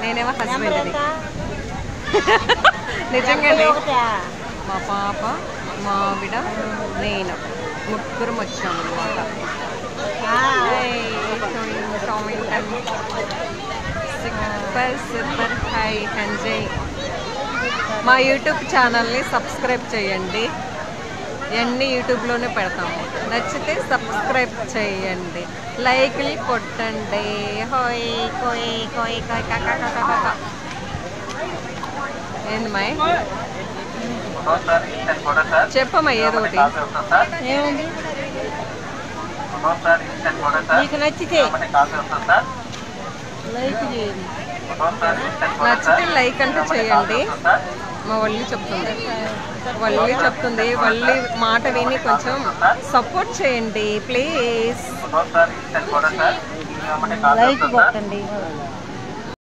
నేనేమో హస్బెండ్ని. నిజంగా మా పాప, మా ఆవిడ, నేను ముగ్గురం వచ్చాము అనమాట. Super super. హాయ్ సంజయ్. మా యూట్యూబ్ ఛానల్ని సబ్స్క్రైబ్ చేయండి. అన్నీ యూట్యూబ్లోనే పెడతాము. నచ్చితే సబ్స్క్రైబ్ చేయండి, లైక్లు కొట్టండి. హోయ్ కోయ్ కోయ్ కోయ్ కాకా. ఏంది మై చెప్పమ్మా ఏదో ఒకటి. ఏమండి మీకు నచ్చితే లైక్ చేయండి. నచ్చితే లైక్ అంటే చేయండి. మా వల్లి చెప్తుంది, వల్లి మాట విని కొంచెం సపోర్ట్ చేయండి ప్లీజ్. లైక్ కొట్టండి.